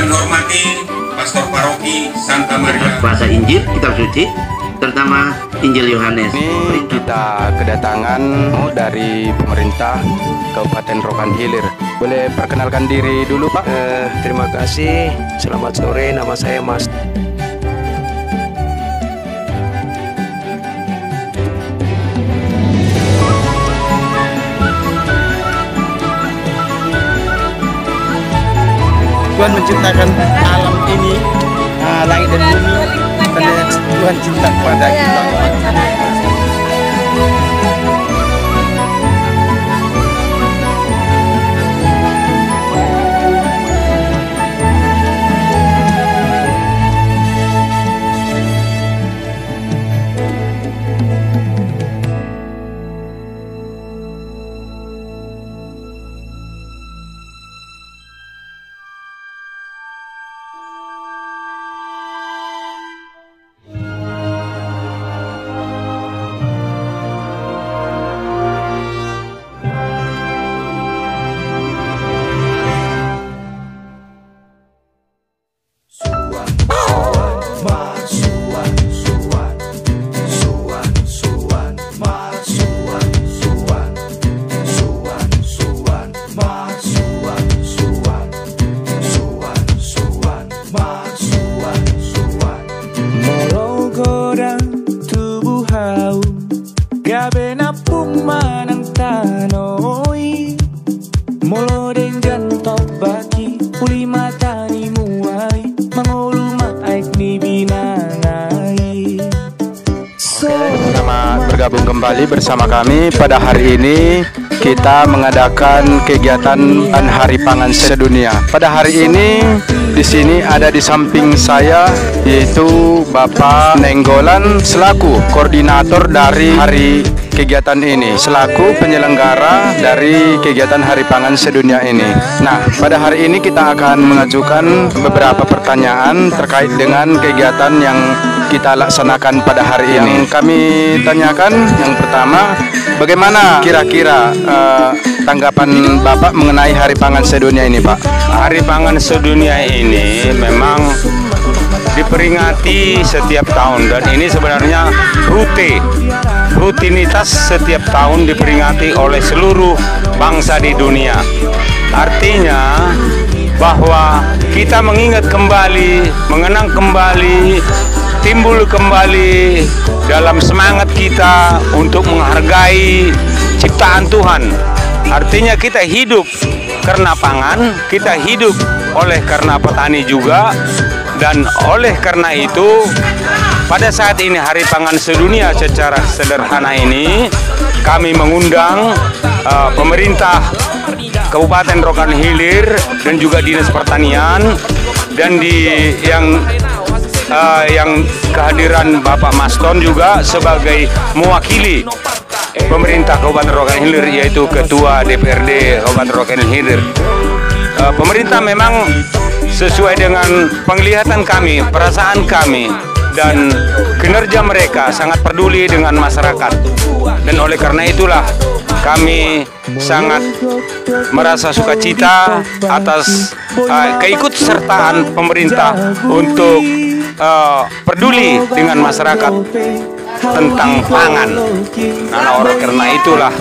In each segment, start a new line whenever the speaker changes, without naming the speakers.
kami hormati Pastor Paroki Santa Maria.
Bahasa Injil, kitab suci, terutama Injil Yohanes.
Ini kita kedatangan dari pemerintah Kabupaten Rokan Hilir. Boleh perkenalkan diri dulu, Pak?
Terima kasih. Selamat sore, nama saya Mas.
Tuhan menciptakan alam ini, langit dan bumi, karena Tuhan cinta kepada kita.
Bergabung kembali bersama kami. Pada hari ini kita mengadakan kegiatan Hari Pangan Sedunia. Pada hari ini di sini ada di samping saya yaitu Bapak Nenggolan selaku koordinator dari hari kegiatan ini, selaku penyelenggara dari kegiatan Hari Pangan Sedunia ini. Nah, pada hari ini kita akan mengajukan beberapa pertanyaan terkait dengan kegiatan yang kita laksanakan pada hari ini. Yang kami tanyakan yang pertama, bagaimana kira-kira tanggapan Bapak mengenai Hari Pangan Sedunia ini, Pak?
Hari Pangan Sedunia ini memang diperingati setiap tahun dan ini sebenarnya rutinitas setiap tahun diperingati oleh seluruh bangsa di dunia. Artinya bahwa kita mengingat kembali, mengenang kembali, timbul kembali dalam semangat kita untuk menghargai ciptaan Tuhan. Artinya kita hidup karena pangan, kita hidup oleh karena petani juga, dan oleh karena itu pada saat ini Hari Pangan Sedunia secara sederhana ini kami mengundang pemerintah Kabupaten Rokan Hilir dan juga Dinas Pertanian, dan yang kehadiran Bapak Maston juga sebagai mewakili pemerintah Kabupaten Rokan Hilir, yaitu Ketua DPRD Kabupaten Rokan Hilir. Pemerintah memang sesuai dengan penglihatan kami, perasaan kami, dan kinerja mereka sangat peduli dengan masyarakat. Dan oleh karena itulah kami sangat merasa sukacita atas keikutsertaan pemerintah untuk peduli dengan masyarakat tentang pangan. Nah, oleh karena itulah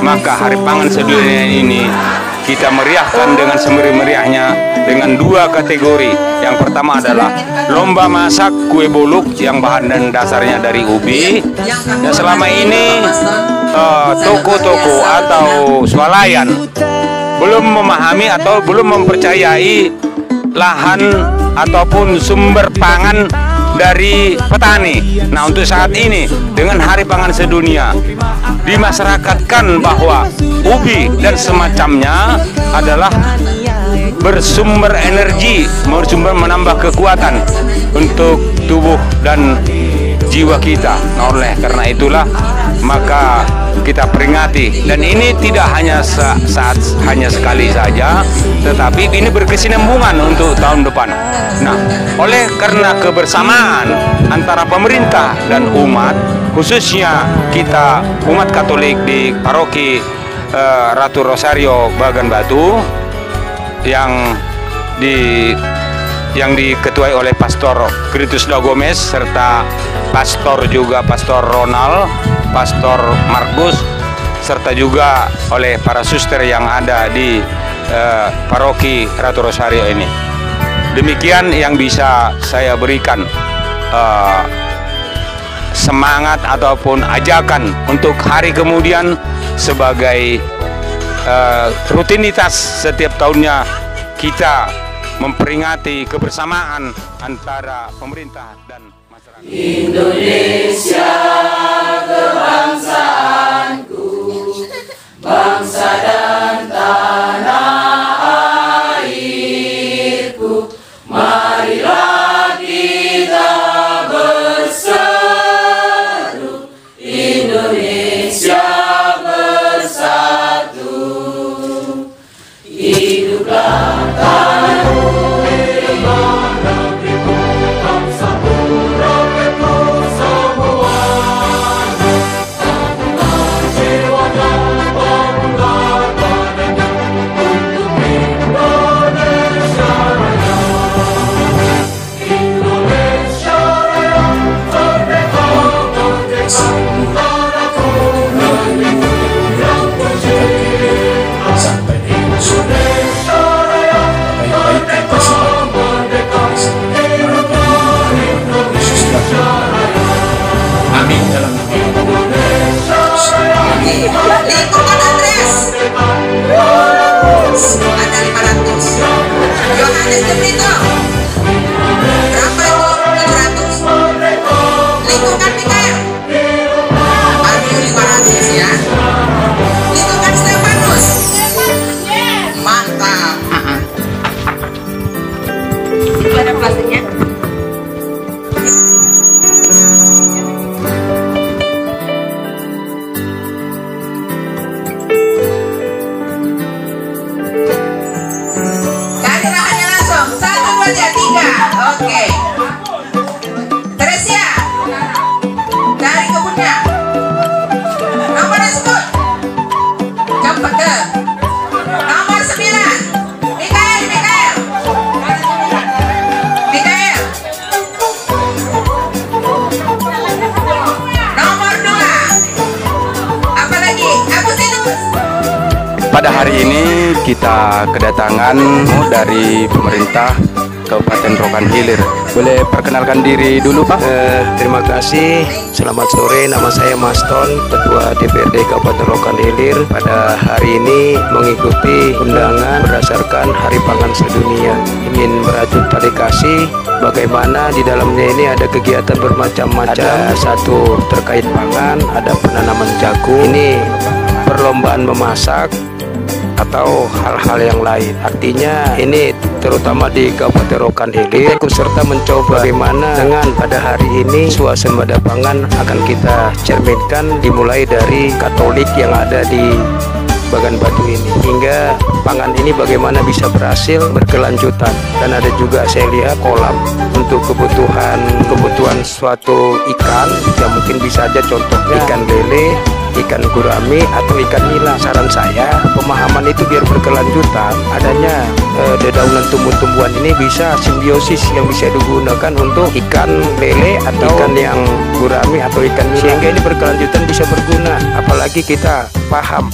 maka Hari Pangan Sedunia ini kita meriahkan dengan semeriah-meriahnya dengan dua kategori. Yang pertama adalah lomba masak kue boluk yang bahan dan dasarnya dari ubi. Dan selama ini toko-toko atau swalayan belum memahami atau belum mempercayai lahan ataupun sumber pangan dari petani. Nah, untuk saat ini dengan Hari Pangan Sedunia dimasyarakatkan bahwa ubi dan semacamnya adalah bersumber energi, bersumber menambah kekuatan untuk tubuh dan jiwa kita. Nah, oleh karena itulah maka kita peringati, dan ini tidak hanya hanya sekali saja, tetapi ini berkesinambungan untuk tahun depan. Nah, oleh karena kebersamaan antara pemerintah dan umat, khususnya kita umat Katolik di Paroki Ratu Rosario Bagan Batu yang yang diketuai oleh Pastor Kritus Gomez serta Pastor Ronald, Pastor Markus, serta juga oleh para suster yang ada di paroki Ratu Rosario ini. Demikian yang bisa saya berikan semangat ataupun ajakan untuk hari kemudian sebagai rutinitas setiap tahunnya kita memperingati kebersamaan antara pemerintah dan masyarakat.
Indonesia kebangsaanku, bangsa dan tanah airku, marilah kita berseru, Indonesia bersatu, hiduplah
Pada hari ini kita kedatangan dari pemerintah Kabupaten Rokan Hilir. Boleh perkenalkan diri dulu, Pak?
Terima kasih. Selamat sore, nama saya Maston, Ketua DPRD Kabupaten Rokan Hilir. Pada hari ini mengikuti undangan berdasarkan Hari Pangan Sedunia. Ingin merajut tali kasih, bagaimana di dalamnya ini ada kegiatan bermacam-macam. Ada satu terkait pangan, ada penanaman jagung. Ini perlombaan memasak atau hal-hal yang lain. Artinya ini terutama di Kabupaten Rokan Hilir, ikut serta mencoba bagaimana dengan pada hari ini suasembada pangan akan kita cerminkan, dimulai dari Katolik yang ada di Bagan Batu ini, hingga pangan ini bagaimana bisa berhasil berkelanjutan. Dan ada juga saya lihat kolam untuk kebutuhan suatu ikan yang mungkin bisa saja contohnya ikan lele, ikan gurami atau ikan nila. Saran saya pemahaman itu biar berkelanjutan, adanya dedaunan tumbuh-tumbuhan ini bisa simbiosis yang bisa digunakan untuk ikan lele atau ikan yang gurami atau ikan nila, sehingga ini berkelanjutan bisa berguna. Apalagi kita paham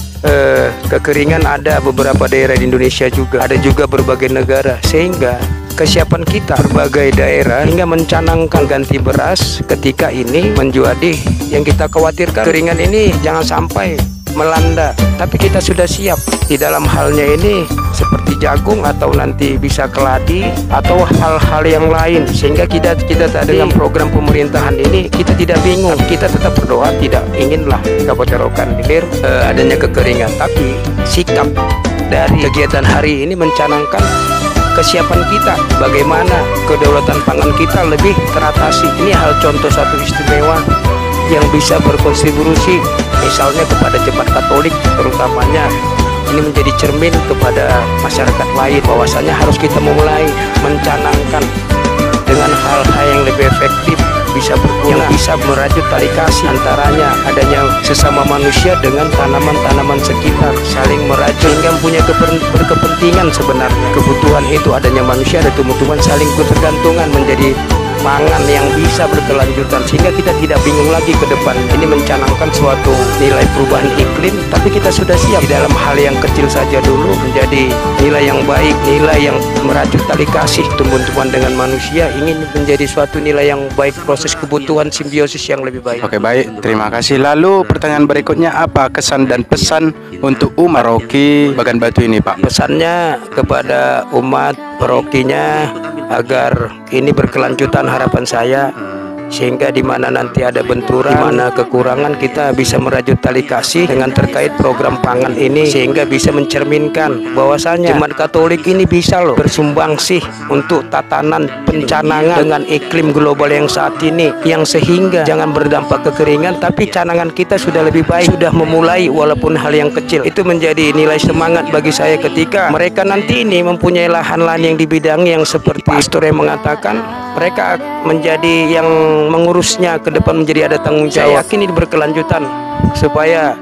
kekeringan ada beberapa daerah di Indonesia juga, ada juga berbagai negara, sehingga kesiapan kita berbagai daerah hingga mencanangkan ganti beras ketika ini menjadi yang kita khawatirkan. Kekeringan ini jangan sampai melanda, tapi kita sudah siap di dalam halnya ini seperti jagung atau nanti bisa keladi atau hal-hal yang lain, sehingga kita dengan program pemerintahan ini kita tidak bingung, kita tetap berdoa, tidak inginlah Kabupaten Rokan Hilir adanya kekeringan, tapi sikap dari kegiatan hari ini mencanangkan kesiapan kita, bagaimana kedaulatan pangan kita lebih teratasi. Ini hal contoh satu istimewa yang bisa berkontribusi misalnya kepada jemaat Katolik terutamanya, ini menjadi cermin kepada masyarakat lain bahwasanya harus kita memulai mencanangkan dengan hal-hal yang lebih efektif bisa berguna, yang bisa merajut tali kasih antaranya adanya sesama manusia dengan tanaman-tanaman sekitar, saling merajut hingga punya berkepentingan sebenarnya. Kebutuhan itu adanya manusia dan tumbuh-tumbuhan saling ketergantungan menjadi pangan yang bisa berkelanjutan sehingga kita tidak bingung lagi ke depan. Ini mencanangkan suatu nilai perubahan iklim, tapi kita sudah siap di dalam hal yang kecil saja dulu menjadi nilai yang baik, nilai yang merajut tali kasih tumbuh-tumbuhan dengan manusia, ingin menjadi suatu nilai yang baik, proses kebutuhan simbiosis yang lebih baik.
Oke, baik, terima kasih. Lalu pertanyaan berikutnya, apa kesan dan pesan untuk umat paroki Bagan Batu ini, Pak?
Pesannya kepada umat parokinya agar ini berkelanjutan, harapan saya, sehingga di mana nanti ada benturan, di mana kekurangan, kita bisa merajut tali kasih dengan terkait program pangan ini, sehingga bisa mencerminkan bahwasanya Jemaat Katolik ini bisa loh bersumbangsi untuk tatanan pencanangan dengan iklim global yang saat ini, yang sehingga jangan berdampak kekeringan, tapi canangan kita sudah lebih baik, sudah memulai walaupun hal yang kecil. Itu menjadi nilai semangat bagi saya ketika mereka nanti ini mempunyai lahan-lahan yang dibidangi, yang seperti pastor yang mengatakan mereka menjadi yang mengurusnya ke depan, menjadi ada tanggung jawab. Saya yakin ini berkelanjutan supaya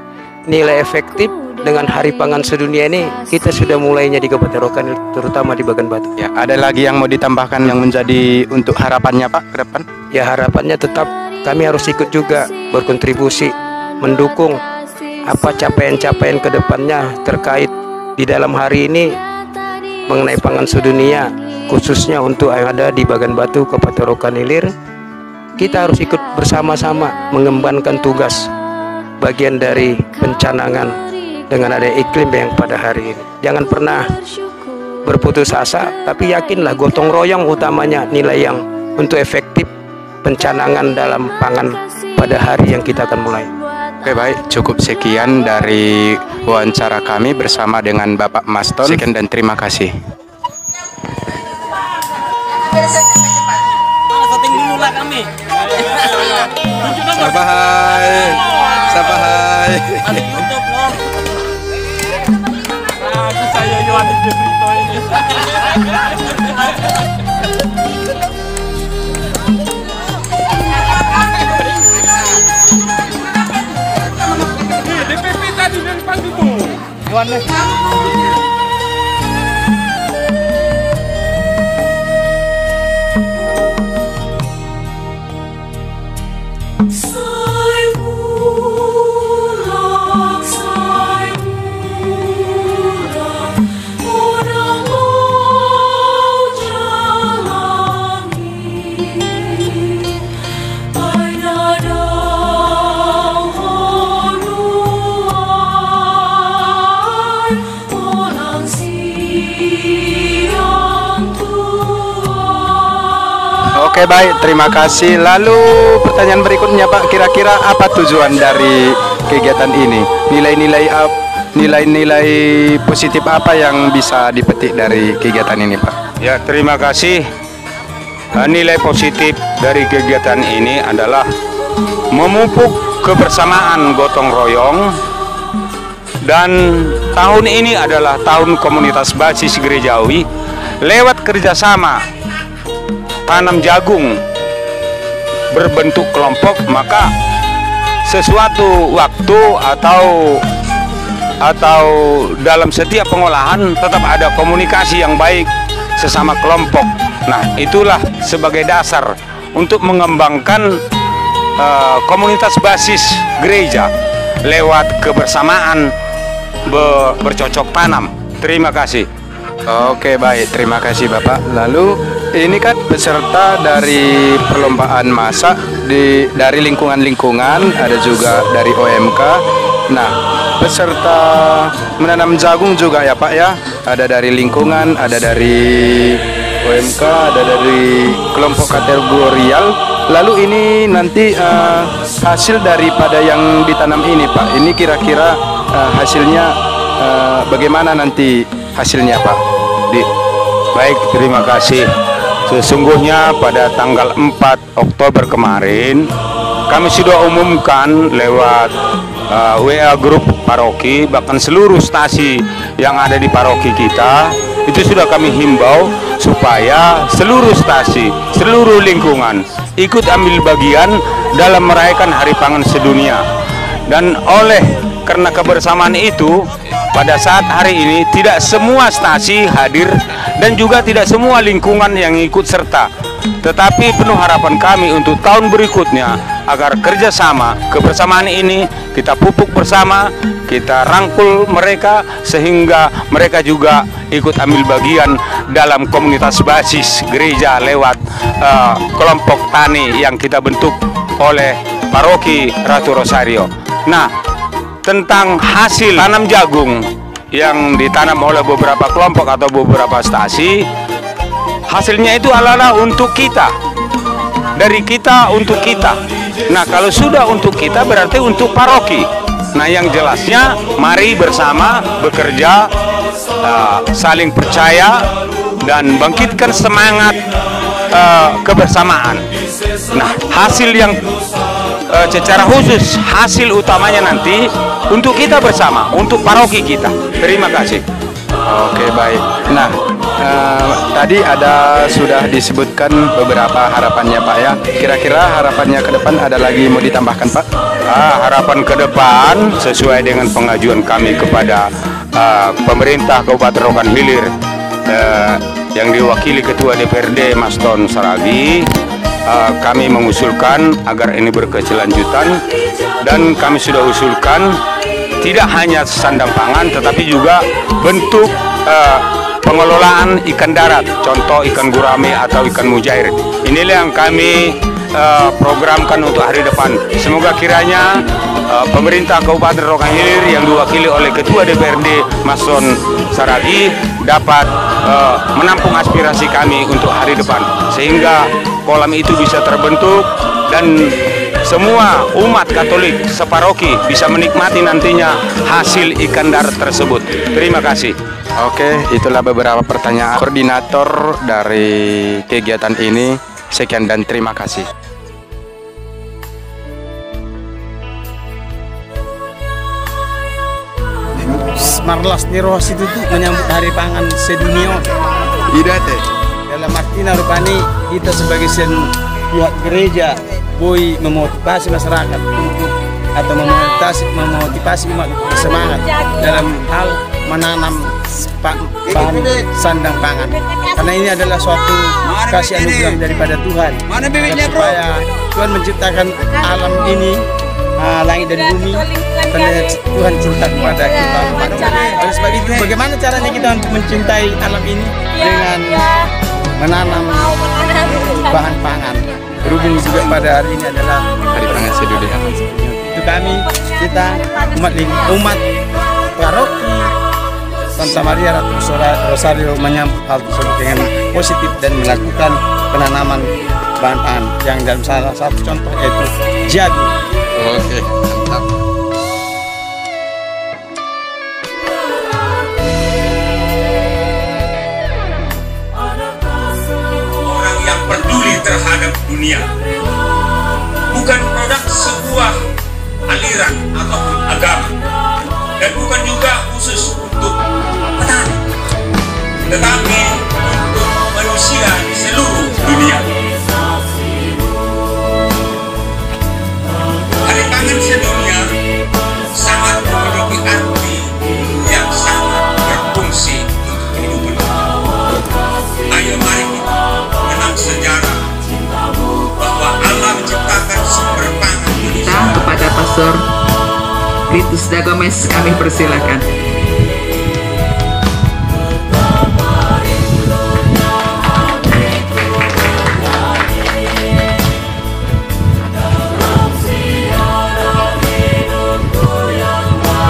nilai efektif dengan Hari Pangan Sedunia ini kita sudah mulainya di Kabupaten Rokan, terutama di Bagan Batu.
Ya, ada lagi yang mau ditambahkan yang menjadi untuk harapannya, Pak, ke depan?
Ya, harapannya tetap kami harus ikut juga berkontribusi mendukung apa capaian-capaian ke depannya terkait di dalam hari ini mengenai pangan sedunia, khususnya untuk yang ada di Bagan Batu, Kabupaten Rokan Hilir. Kita harus ikut bersama-sama mengembankan tugas bagian dari pencanangan dengan ada iklim yang pada hari ini. Jangan pernah berputus asa, tapi yakinlah gotong royong utamanya nilai yang untuk efektif pencanangan dalam pangan pada hari yang kita akan mulai.
Oke, baik, cukup sekian dari wawancara kami bersama dengan Bapak Maston. Sekian dan terima kasih.
Syuting dulu lah kami.
Sapa hai. Sapa hai.
Ada YouTube loh. Aku saya Yohanes Jesuito ini. DPP tadi dari panggung. Yohanes.
Oke, baik, terima kasih. Lalu pertanyaan berikutnya, Pak, kira-kira apa tujuan dari kegiatan ini? Nilai-nilai positif apa yang bisa dipetik dari kegiatan ini, Pak?
Ya, terima kasih. Nilai positif dari kegiatan ini adalah memupuk kebersamaan gotong royong, dan tahun ini adalah tahun komunitas basis gerejawi. Lewat kerjasama tanam jagung berbentuk kelompok, maka sesuatu waktu atau dalam setiap pengolahan tetap ada komunikasi yang baik sesama kelompok. Nah, itulah sebagai dasar untuk mengembangkan komunitas basis gereja lewat kebersamaan bercocok tanam. Terima kasih.
Oke, baik, terima kasih Bapak. Lalu ini kan peserta dari perlombaan masak dari lingkungan-lingkungan, ada juga dari OMK. Nah, peserta menanam jagung juga ya Pak ya, ada dari lingkungan, ada dari OMK, ada dari kelompok kategorial. Lalu ini nanti hasil daripada yang ditanam ini Pak, ini kira-kira hasilnya bagaimana nanti hasilnya Pak?
Baik, terima kasih. Sesungguhnya pada tanggal 4 Oktober kemarin kami sudah umumkan lewat WA grup paroki, bahkan seluruh stasi yang ada di paroki kita itu sudah kami himbau supaya seluruh stasi, seluruh lingkungan ikut ambil bagian dalam merayakan Hari Pangan Sedunia. Dan karena kebersamaan itu, pada saat hari ini tidak semua stasi hadir dan juga tidak semua lingkungan yang ikut serta. Tetapi penuh harapan kami untuk tahun berikutnya agar kerjasama kebersamaan ini kita pupuk bersama, kita rangkul mereka sehingga mereka juga ikut ambil bagian dalam komunitas basis gereja lewat kelompok tani yang kita bentuk oleh Paroki Ratu Rosario. Nah, tentang hasil tanam jagung yang ditanam oleh beberapa kelompok atau beberapa stasi, hasilnya itu adalah untuk kita, dari kita untuk kita. Nah, kalau sudah untuk kita berarti untuk paroki. Nah, yang jelasnya mari bersama bekerja, saling percaya dan bangkitkan semangat kebersamaan. Nah, hasil yang secara khusus, hasil utamanya nanti untuk kita bersama, untuk paroki kita. Terima kasih.
Oke, baik. Nah, tadi sudah disebutkan beberapa harapannya, Pak, ya. Kira-kira harapannya ke depan ada lagi mau ditambahkan, Pak?
Harapan ke depan sesuai dengan pengajuan kami kepada pemerintah Kabupaten Rokan Hilir yang diwakili Ketua DPRD Maston Saragi. Kami mengusulkan agar ini berkelanjutan, dan kami sudah usulkan tidak hanya sandang pangan tetapi juga bentuk pengelolaan ikan darat, contoh ikan gurame atau ikan mujair. Inilah yang kami programkan untuk hari depan. Semoga kiranya pemerintah Kabupaten Rokan Hilir yang diwakili oleh Ketua DPRD Maston Saragi dapat menampung aspirasi kami untuk hari depan, sehingga kolam itu bisa terbentuk dan semua umat Katolik separoki bisa menikmati nantinya hasil ikan darat tersebut. Terima kasih.
Oke, itulah beberapa pertanyaan koordinator dari kegiatan ini. Sekian dan terima kasih.
Marlas Niros itu tuh menyambut Hari Pangan Sedunia.
Tidak teh.
Dalam artinya rupani kita sebagai pihak gereja boy memotivasi masyarakat untuk atau memotivasi umat semangat dalam hal menanam bahan sandang pangan, karena ini adalah suatu kasih anugerah daripada Tuhan. Dan supaya Tuhan menciptakan alam ini, langit dan bumi, karena Tuhan cinta kepada kita. Oleh sebab itu, bagaimana caranya kita untuk mencintai alam ini? Dengan menanam bahan pangan. Berhubung juga pada hari ini adalah
Hari Pangan Sedunia.
Itu kita umat paroki Santa Maria Ratu Rosario menyambut hal tersebut dengan positif dan melakukan penanaman bahan pangan yang dalam salah satu contoh yaitu jagung.
Oke, mantap.
Orang yang peduli terhadap dunia, bukan produk sebuah aliran atau agama, dan bukan juga khusus untuk petani, tetapi untuk manusia di seluruh dunia. Hari Pangan Sedunia sangat memiliki arti yang sangat berfungsi untuk kehidupan kita. Ayo mari kita mengenang sejarah bahwa Allah menciptakan sumber pangan Indonesia.
Kepada Pastor Ritus Dagomes kami persilakan.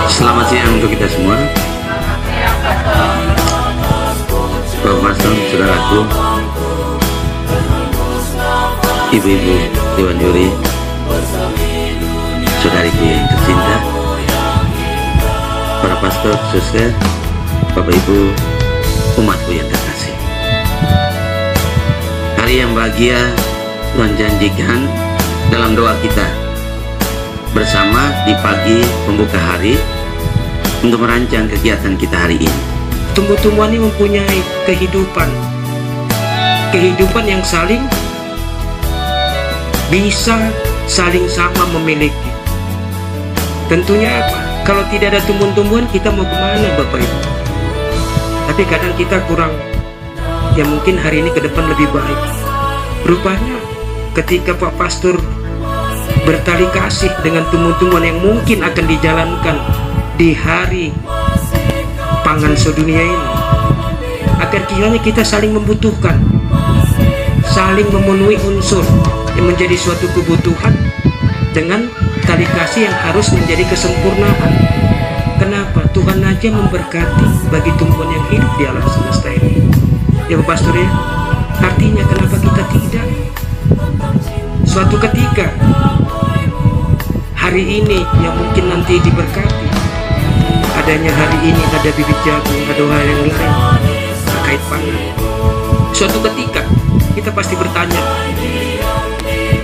Selamat siang untuk kita semua. Bapak Pastor, saudaraku, ibu-ibu Dewan Juri, saudariku yang tercinta, para pastor, suster, Bapak Ibu, umatku yang terkasih. Hari yang bahagia Tuhan janjikan dalam doa kita bersama di pagi pembuka hari untuk merancang kegiatan kita hari ini.
Tumbuh-tumbuhan ini mempunyai kehidupan yang saling bisa saling sama memiliki. Tentunya apa? Kalau tidak ada tumbuh-tumbuhan, kita mau kemana Bapak Ibu? Tapi kadang kita kurang, ya mungkin hari ini ke depan lebih baik. Rupanya ketika Pak Pastor bertali kasih dengan tumbuh-tumbuhan yang mungkin akan dijalankan di hari pangan sedunia ini, agar kiranya kita saling membutuhkan, saling memenuhi unsur yang menjadi suatu kebutuhan dengan tali kasih yang harus menjadi kesempurnaan. Kenapa? Tuhan aja memberkati bagi tumbuhan yang hidup di alam semesta ini. Ya Pak Pastor ya, artinya kenapa kita tidak? Suatu ketika hari ini yang mungkin nanti diberkati, adanya hari ini ada bibit jagung, ada hal yang lain terkait pangan. Suatu ketika kita pasti bertanya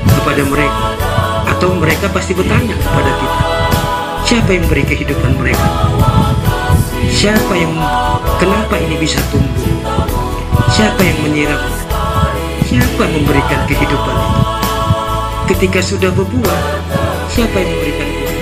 kepada mereka, atau mereka pasti bertanya kepada kita, siapa yang memberi kehidupan mereka? Siapa yang, kenapa ini bisa tumbuh? Siapa yang menyiram? Siapa yang memberikan kehidupan itu? Ketika sudah berbuah, siapa yang memberikan buah?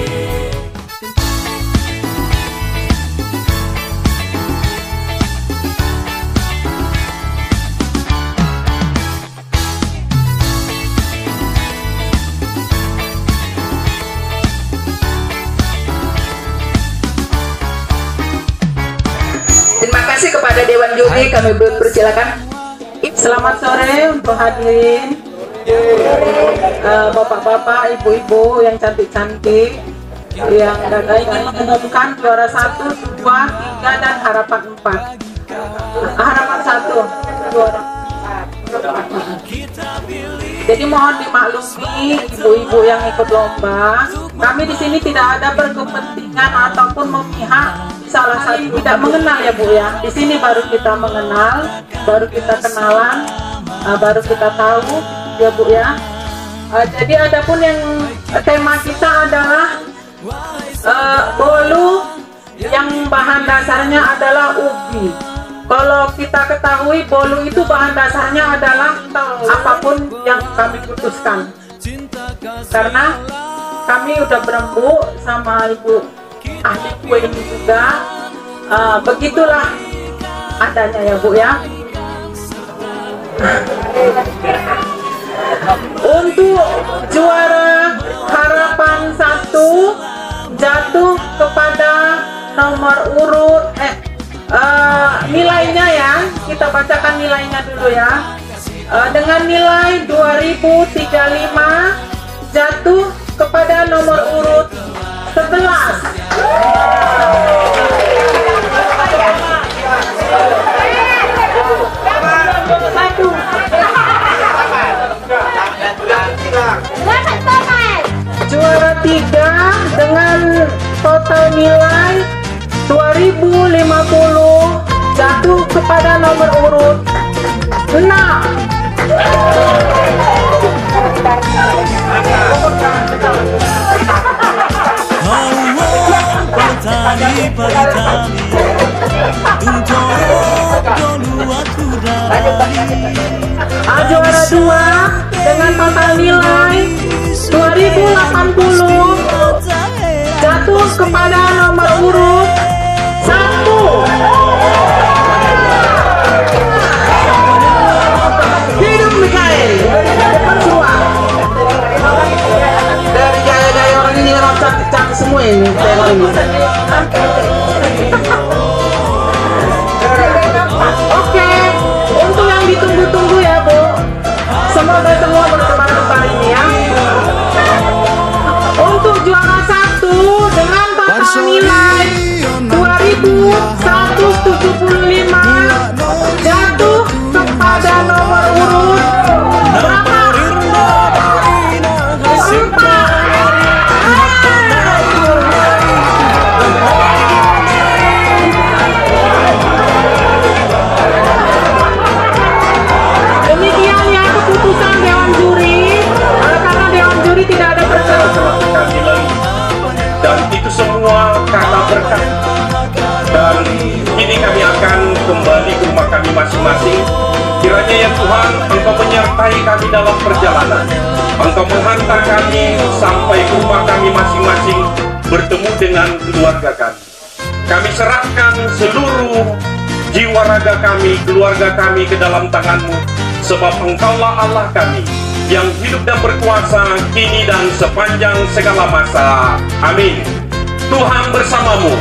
Terima kasih kepada Dewan Juri, kami persilakan.
Selamat sore untuk hadirin, bapak-bapak, ibu-ibu yang cantik-cantik, yang ingin mengumumkan juara 1, 2, 3, dan harapan 4. Harapan 1, juara 4. Jadi mohon dimaklumi ibu-ibu yang ikut lomba, kami di sini tidak ada berkepentingan ataupun memihak salah satu, tidak mengenal ya Bu ya. Di sini baru kita mengenal, baru kita kenalan, baru kita tahu ya Bu ya. Jadi adapun yang tema kita adalah bolu yang bahan dasarnya adalah ubi. Kalau kita ketahui bolu itu bahan dasarnya adalah apapun yang kami putuskan. Karena kami udah berembuk sama ibu ahli kue ini juga, begitulah adanya ya Bu ya. Untuk juara harapan 1 jatuh kepada nomor urut nilainya ya, kita bacakan nilainya dulu ya. Dengan nilai 2035 jatuh kepada nomor urut 11. Juara 3 dengan total nilai 2050 jatuh kepada nomor urut 6. Juara 2 dengan total nilai 2080 jatuh kepada nomor urut 1. Hidup Mikael. Dari gaya-gaya orang ini orang cantik-cantik semua ini. Oke, untuk yang ditunggu-tunggu ya Bu, semoga semua bertebar-tebar ini ya. Untuk juara 1 dengan total nilai 2175 jatuh kepada nomor urut berapa? 4. Demikian ya keputusan Dewan Juri, karena Dewan Juri tidak ada
dan itu semua karena berkat. Dan kini kami akan kembali ke rumah kami masing-masing. Kiranya ya Tuhan, Engkau menyertai kami dalam perjalanan.
Engkau menghantar kami sampai ke rumah kami masing-masing, bertemu dengan keluarga kami. Kami serahkan seluruh jiwa raga kami, keluarga kami ke dalam tangan-Mu, sebab Engkaulah Allah kami yang hidup dan berkuasa kini dan sepanjang segala masa. Amin. Tuhan bersamamu.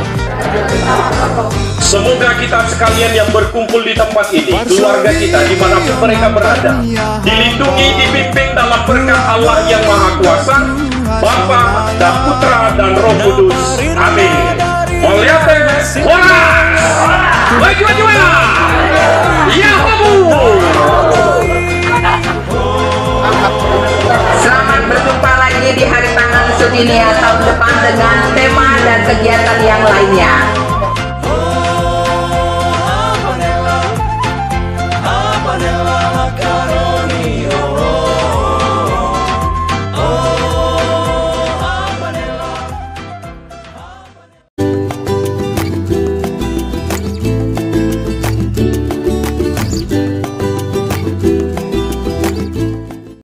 Semoga kita sekalian yang berkumpul di tempat ini, keluarga kita dimanapun mereka berada, dilindungi, dibimbing dalam berkat Allah yang Maha Kuasa, Bapa dan Putra dan Roh Kudus. Amin. Melihatnya, baju
Selamat berjumpa lagi di Hari Pangan Sedunia tahun depan dengan tema dan kegiatan yang lainnya.